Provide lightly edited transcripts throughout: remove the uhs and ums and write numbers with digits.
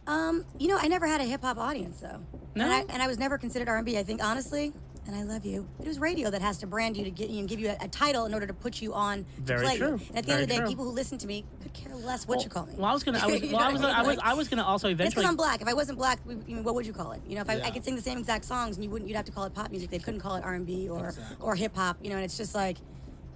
I never had a hip hop audience though. No? And I was never considered R&B. I think honestly, and I love you, it was radio that has to brand you to get you and give you a title in order to put you on to Very play true. you. And at the end of the day, Very people who listen to me could care less what you call me. Well, I was gonna also You know what I mean? Like, also it's eventually. because I'm black. If I wasn't black, what would you call it? If Yeah. I could sing the same exact songs, and you'd have to call it pop music. They couldn't call it R&B Exactly. or hip hop. And it's just like,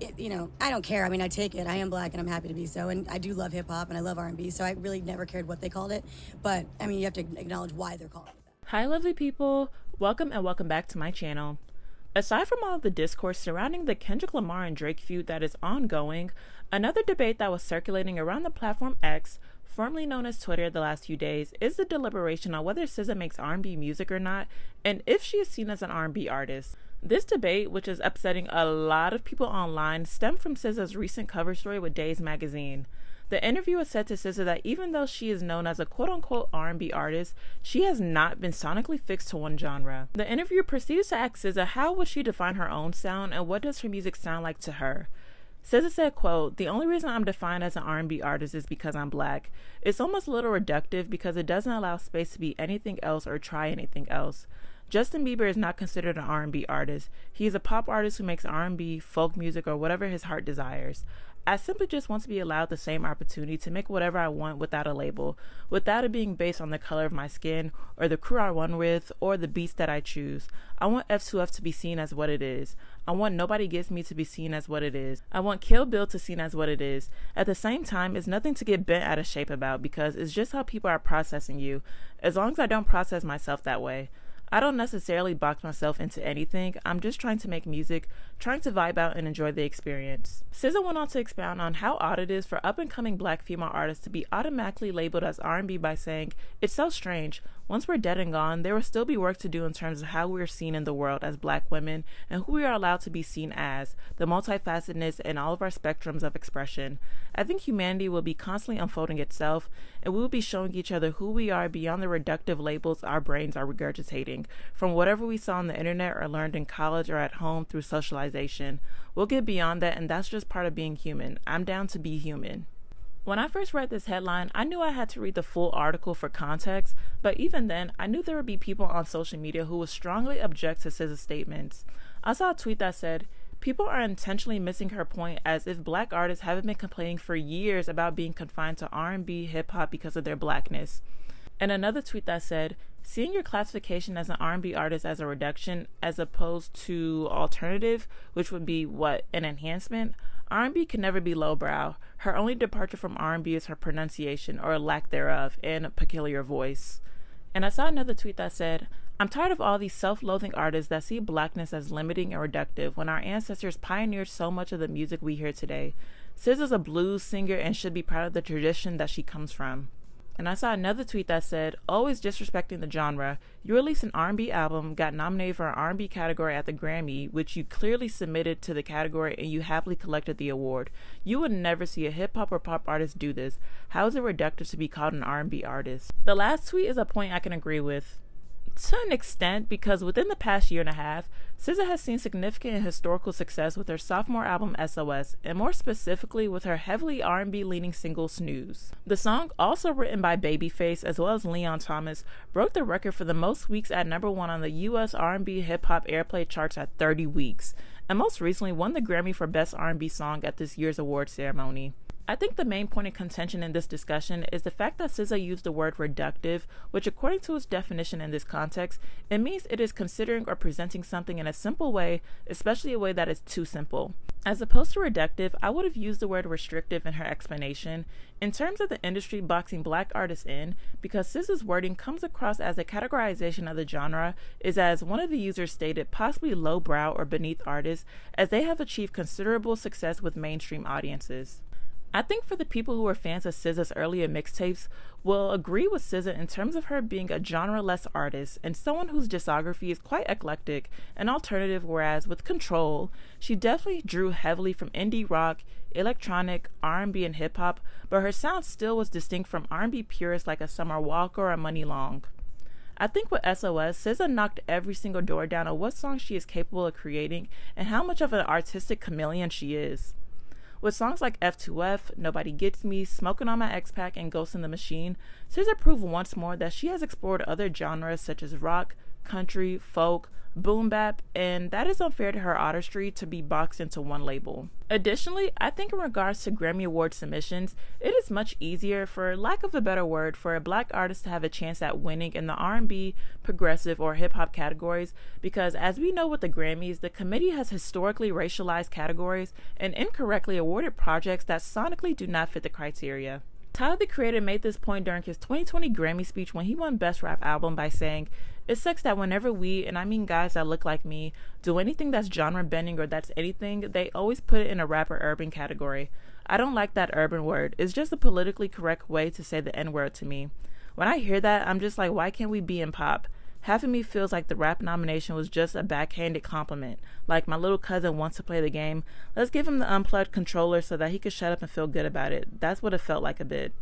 I don't care. I mean, I take it. I am black, and I'm happy to be so. And I do love hip hop, and I love R&B. So I really never cared what they called it. But I mean, you have to acknowledge why they're calling it that. Hi lovely people, welcome back to my channel. Aside from all of the discourse surrounding the Kendrick Lamar and Drake feud that is ongoing, another debate that was circulating around the platform X, formerly known as Twitter, the last few days, is the deliberation on whether SZA makes R&B music or not, and if she is seen as an R&B artist. This debate, which is upsetting a lot of people online, stemmed from SZA's recent cover story with Days magazine. The interviewer said to SZA that even though she is known as a quote-unquote R&B artist, she has not been sonically fixed to one genre. The interviewer proceeded to ask SZA how would she define her own sound and what does her music sound like to her. SZA said, quote, "The only reason I'm defined as an R&B artist is because I'm black. It's almost a little reductive because it doesn't allow space to be anything else or try anything else. Justin Bieber is not considered an R&B artist. He is a pop artist who makes R&B, folk music, or whatever his heart desires. I simply just want to be allowed the same opportunity to make whatever I want without a label, without it being based on the color of my skin, or the crew I run with, or the beats that I choose. I want F2F to be seen as what it is. I want Nobody Gets Me to be seen as what it is. I want Kill Bill to seen as what it is. At the same time, it's nothing to get bent out of shape about because it's just how people are processing you, as long as I don't process myself that way. I don't necessarily box myself into anything. I'm just trying to make music, trying to vibe out and enjoy the experience." SZA went on to expound on how odd it is for up-and-coming black female artists to be automatically labeled as R&B by saying, "It's so strange. Once we're dead and gone, there will still be work to do in terms of how we're seen in the world as black women and who we are allowed to be seen as, the multifacetedness and all of our spectrums of expression. I think humanity will be constantly unfolding itself, and we will be showing each other who we are beyond the reductive labels our brains are regurgitating, from whatever we saw on the internet or learned in college or at home through socialization. We'll get beyond that, and that's just part of being human. I'm down to be human." When I first read this headline, I knew I had to read the full article for context, but even then, I knew there would be people on social media who would strongly object to SZA's statements. I saw a tweet that said, "People are intentionally missing her point as if black artists haven't been complaining for years about being confined to R&B, hip-hop because of their blackness." And another tweet that said, "Seeing your classification as an R&B artist as a reduction as opposed to alternative, which would be an enhancement? R&B can never be lowbrow. Her only departure from R&B is her pronunciation, or lack thereof, and a peculiar voice." And I saw another tweet that said, "I'm tired of all these self-loathing artists that see blackness as limiting and reductive when our ancestors pioneered so much of the music we hear today. SZA's a blues singer and should be proud of the tradition that she comes from." And I saw another tweet that said, "Always disrespecting the genre. You released an R&B album, got nominated for an R&B category at the Grammy, which you clearly submitted to the category and you happily collected the award. You would never see a hip-hop or pop artist do this. How is it reductive to be called an R&B artist?" The last tweet is a point I can agree with, to an extent, because within the past year and a half, SZA has seen significant and historical success with her sophomore album SOS, and more specifically with her heavily R&B leaning single Snooze. The song, also written by Babyface as well as Leon Thomas, broke the record for the most weeks at #1 on the US R&B hip-hop airplay charts at 30 weeks, and most recently won the Grammy for Best R&B Song at this year's award ceremony. I think the main point of contention in this discussion is the fact that SZA used the word reductive, which according to its definition in this context, it means it is considering or presenting something in a simple way, especially a way that is too simple. As opposed to reductive, I would have used the word restrictive in her explanation, in terms of the industry boxing black artists in, because SZA's wording comes across as a categorization of the genre is, as one of the users stated, possibly lowbrow or beneath artists, as they have achieved considerable success with mainstream audiences. I think for the people who are fans of SZA's earlier mixtapes will agree with SZA in terms of her being a genre-less artist and someone whose discography is quite eclectic and alternative, whereas with Control, she definitely drew heavily from indie rock, electronic, R&B, and hip-hop, but her sound still was distinct from R&B purists like a Summer Walker or a Money Long. I think with SOS, SZA knocked every single door down of what song she is capable of creating and how much of an artistic chameleon she is. With songs like F2F, Nobody Gets Me, Smoking on My X-Pac, and Ghost in the Machine, SZA proved once more that she has explored other genres such as rock, country, folk, boom bap, and that is unfair to her artistry to be boxed into one label. Additionally, I think in regards to Grammy Award submissions, it is much easier, for lack of a better word, for a black artist to have a chance at winning in the R&B, progressive, or hip-hop categories, because as we know with the Grammys, the committee has historically racialized categories and incorrectly awarded projects that sonically do not fit the criteria. Tyler, the Creator, made this point during his 2020 Grammy speech when he won Best Rap Album by saying, "It sucks that whenever we, and I mean guys that look like me, do anything that's genre bending or that's anything, they always put it in a rap or urban category. I don't like that urban word. It's just a politically correct way to say the N-word to me. When I hear that, I'm just like, why can't we be in pop? Half of me feels like the rap nomination was just a backhanded compliment. Like, my little cousin wants to play the game. Let's give him the unplugged controller so that he could shut up and feel good about it." That's what it felt like a bit.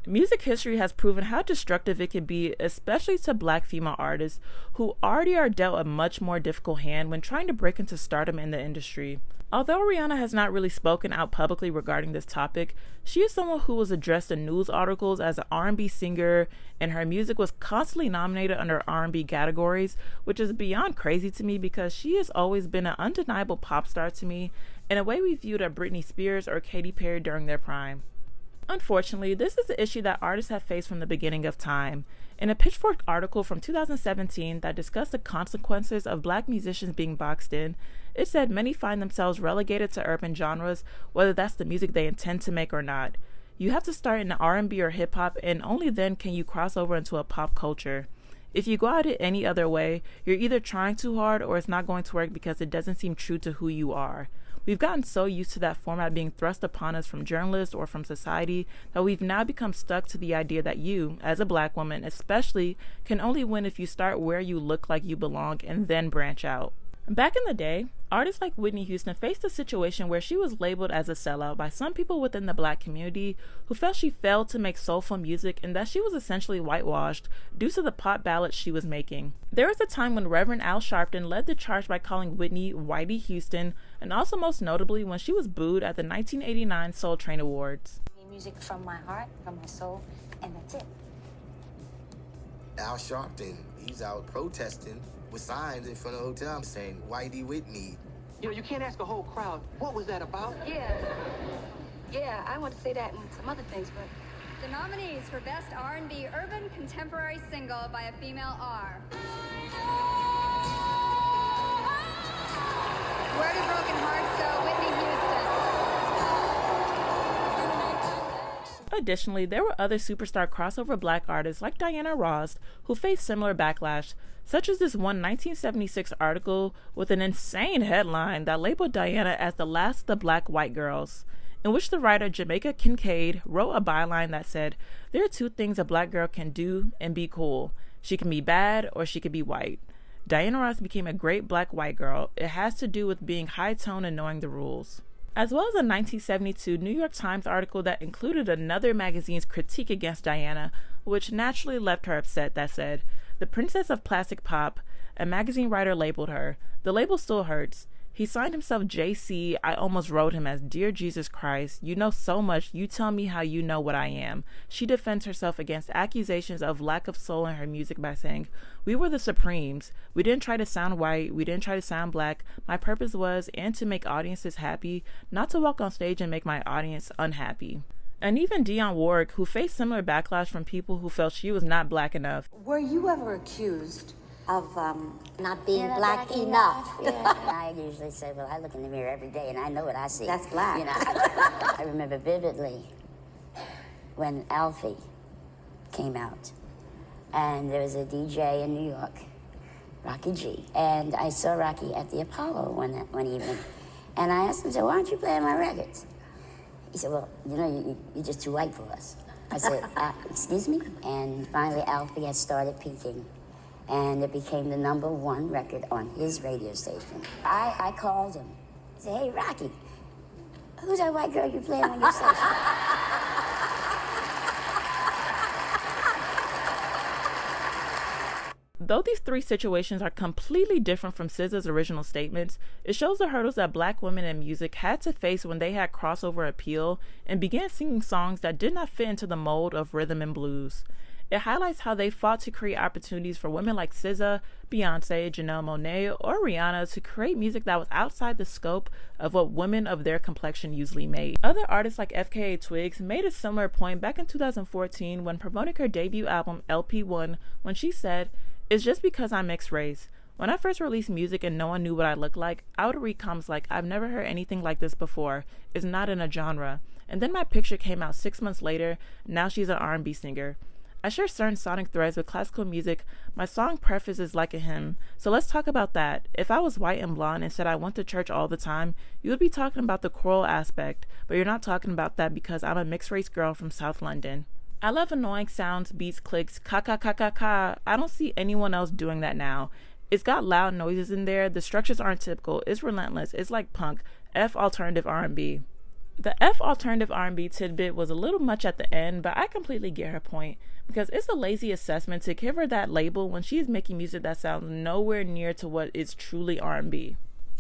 Music history has proven how destructive it can be, especially to black female artists who already are dealt a much more difficult hand when trying to break into stardom in the industry. Although Rihanna has not really spoken out publicly regarding this topic, she is someone who was addressed in news articles as an R&B singer, and her music was constantly nominated under R&B categories, which is beyond crazy to me because she has always been an undeniable pop star to me, in a way we viewed a Britney Spears or Katy Perry during their prime. Unfortunately, this is an issue that artists have faced from the beginning of time. In a Pitchfork article from 2017 that discussed the consequences of black musicians being boxed in, it said many find themselves relegated to urban genres, whether that's the music they intend to make or not. You have to start in R&B or hip-hop, and only then can you cross over into a pop culture. If you go at it any other way, you're either trying too hard or it's not going to work because it doesn't seem true to who you are. We've gotten so used to that format being thrust upon us from journalists or from society that we've now become stuck to the idea that you, as a black woman especially, can only win if you start where you look like you belong and then branch out. Back in the day, artists like Whitney Houston faced a situation where she was labeled as a sellout by some people within the black community who felt she failed to make soulful music and that she was essentially whitewashed due to the pop ballads she was making. There was a time when Reverend Al Sharpton led the charge by calling Whitney Whitey Houston, and also most notably when she was booed at the 1989 Soul Train Awards. Music from my heart, from my soul, and that's it. Al Sharpton, he's out protesting with signs in front of the hotel saying, "Whitey Whitney." You know, you can't ask a whole crowd, what was that about? Yeah, I want to say that and some other things, but... The nominees for Best R&B Urban Contemporary Single by a Female are... Where Do Broken Hearts Go? Whitney Houston. Additionally, there were other superstar crossover black artists like Diana Ross who faced similar backlash, such as this one 1976 article with an insane headline that labeled Diana as the last of the black white girls, in which the writer Jamaica Kincaid wrote a byline that said, "There are two things a black girl can do and be cool. She can be bad or she can be white." Diana Ross became a great black white girl. It has to do with being high tone and knowing the rules. As well as a 1972 New York Times article that included another magazine's critique against Diana, which naturally left her upset, that said, "The Princess of Plastic Pop," a magazine writer labeled her. The label still hurts. He signed himself JC. I almost wrote him as "Dear Jesus Christ, you know so much, you tell me how you know what I am." She defends herself against accusations of lack of soul in her music by saying, "We were the Supremes. We didn't try to sound white. We didn't try to sound black. My purpose was, and to make audiences happy, not to walk on stage and make my audience unhappy." And even Dionne Warwick, who faced similar backlash from people who felt she was not black enough. Were you ever accused of Not being black enough. I usually say, well, I look in the mirror every day and I know what I see. That's black. You know? I remember vividly when Alfie came out, and there was a DJ in New York, Rocky G, and I saw Rocky at the Apollo one evening, and I asked him, so why aren't you playing my records? He said, well, you know, you're just too white for us. I said, excuse me? And finally Alfie had started peaking, and it became the #1 record on his radio station. I called him. I said, hey, Rocky, who's that white girl you playing on your station? Though these three situations are completely different from SZA's original statements, it shows the hurdles that black women in music had to face when they had crossover appeal and began singing songs that did not fit into the mold of rhythm and blues. It highlights how they fought to create opportunities for women like SZA, Beyonce, Janelle Monáe, or Rihanna to create music that was outside the scope of what women of their complexion usually made. Other artists like FKA Twigs made a similar point back in 2014 when promoting her debut album LP1 when she said, "It's just because I'm mixed race. When I first released music and no one knew what I looked like, I would read comments like, I've never heard anything like this before. It's not in a genre. And then my picture came out 6 months later. Now she's an R&B singer. I share certain sonic threads with classical music. My song preface is like a hymn. So let's talk about that. If I was white and blonde and said I went to church all the time, you would be talking about the choral aspect, but you're not talking about that because I'm a mixed race girl from South London. I love annoying sounds, beats, clicks, ka ka ka ka ka. I don't see anyone else doing that now. It's got loud noises in there. The structures aren't typical. It's relentless. It's like punk. F alternative R&B. The F alternative R&B tidbit was a little much at the end, but I completely get her point because it's a lazy assessment to give her that label when she is making music that sounds nowhere near to what is truly R&B.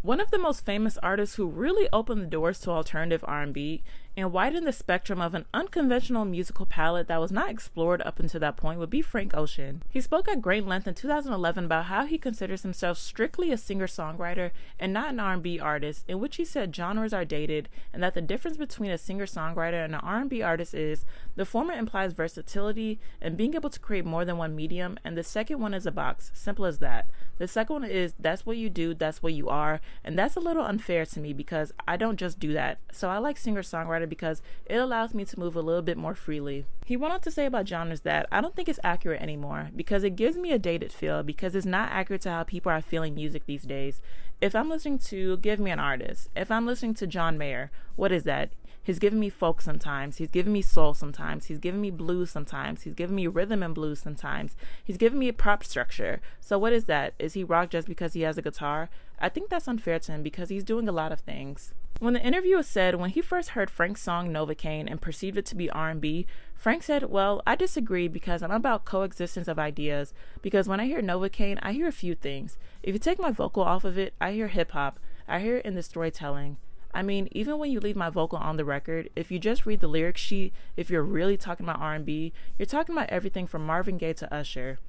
One of the most famous artists who really opened the doors to alternative R&B and widened the spectrum of an unconventional musical palette that was not explored up until that point would be Frank Ocean. He spoke at great length in 2011 about how he considers himself strictly a singer-songwriter and not an R&B artist, in which he said genres are dated and that the difference between a singer-songwriter and an R&B artist is the former implies versatility and being able to create more than one medium, and the second one is a box. Simple as that. The second one is that's what you do, that's what you are, and that's a little unfair to me because I don't just do that. So I like singer-songwriter because it allows me to move a little bit more freely. He went on to say about genres that I don't think it's accurate anymore because it gives me a dated feel because it's not accurate to how people are feeling music these days. If I'm listening to, give me an artist. If I'm listening to John Mayer, what is that? He's giving me folk sometimes. He's giving me soul sometimes. He's giving me blues sometimes. He's giving me rhythm and blues sometimes. He's giving me a prop structure. So what is that? Is he rock just because he has a guitar? I think that's unfair to him because he's doing a lot of things. When the interviewer said when he first heard Frank's song Novocaine and perceived it to be R&B, Frank said, well, I disagree because I'm about coexistence of ideas. Because when I hear Novocaine, I hear a few things. If you take my vocal off of it, I hear hip-hop. I hear it in the storytelling. I mean, even when you leave my vocal on the record, if you just read the lyric sheet, if you're really talking about R&B, you're talking about everything from Marvin Gaye to Usher.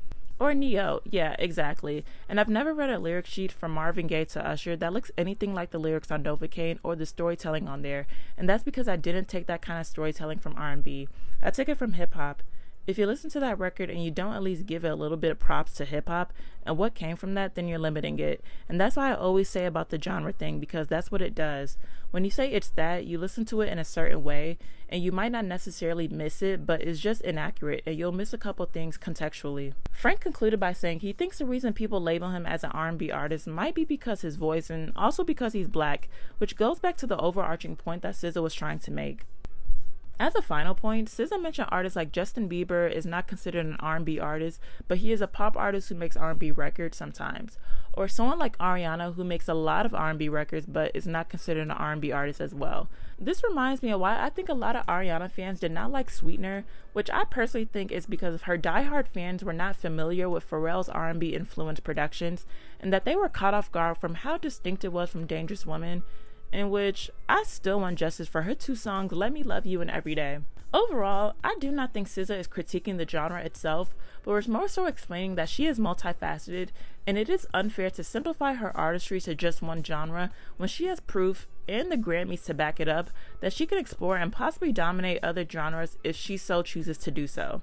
Or Neo, yeah, exactly. And I've never read a lyric sheet from Marvin Gaye to Usher that looks anything like the lyrics on Novocaine or the storytelling on there. And that's because I didn't take that kind of storytelling from R&B. I took it from hip-hop. If you listen to that record and you don't at least give it a little bit of props to hip-hop and what came from that, then you're limiting it. And that's why I always say about the genre thing, because that's what it does. When you say it's that, you listen to it in a certain way and you might not necessarily miss it, but it's just inaccurate and you'll miss a couple things contextually. Frank concluded by saying he thinks the reason people label him as an R&B artist might be because his voice and also because he's black, which goes back to the overarching point that SZA was trying to make. As a final point, SZA mentioned artists like Justin Bieber is not considered an R&B artist, but he is a pop artist who makes R&B records sometimes. Or someone like Ariana who makes a lot of R&B records but is not considered an R&B artist as well. This reminds me of why I think a lot of Ariana fans did not like Sweetener, which I personally think is because her diehard fans were not familiar with Pharrell's R&B influenced productions and that they were caught off guard from how distinct it was from Dangerous Woman, in which I still want justice for her two songs, Let Me Love You and Everyday. Overall, I do not think SZA is critiquing the genre itself, but was more so explaining that she is multifaceted, and it is unfair to simplify her artistry to just one genre when she has proof, and the Grammys to back it up, that she can explore and possibly dominate other genres if she so chooses to do so.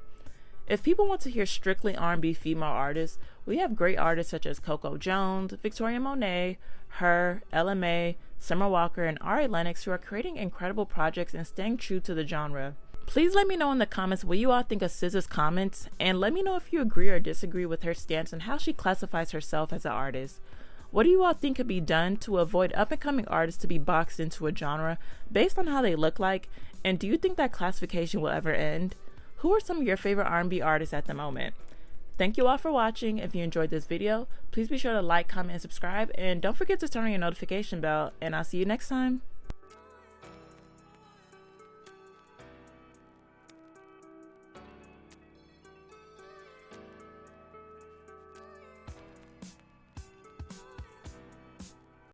If people want to hear strictly R&B female artists, we have great artists such as Coco Jones, Victoria Monet, Her, LMA, Summer Walker, and Ari Lennox who are creating incredible projects and staying true to the genre. Please let me know in the comments what you all think of SZA's comments, and let me know if you agree or disagree with her stance and how she classifies herself as an artist. What do you all think could be done to avoid up-and-coming artists to be boxed into a genre based on how they look like, and do you think that classification will ever end? Who are some of your favorite R&B artists at the moment? Thank you all for watching. If you enjoyed this video, please be sure to like, comment, and subscribe, and don't forget to turn on your notification bell, and I'll see you next time.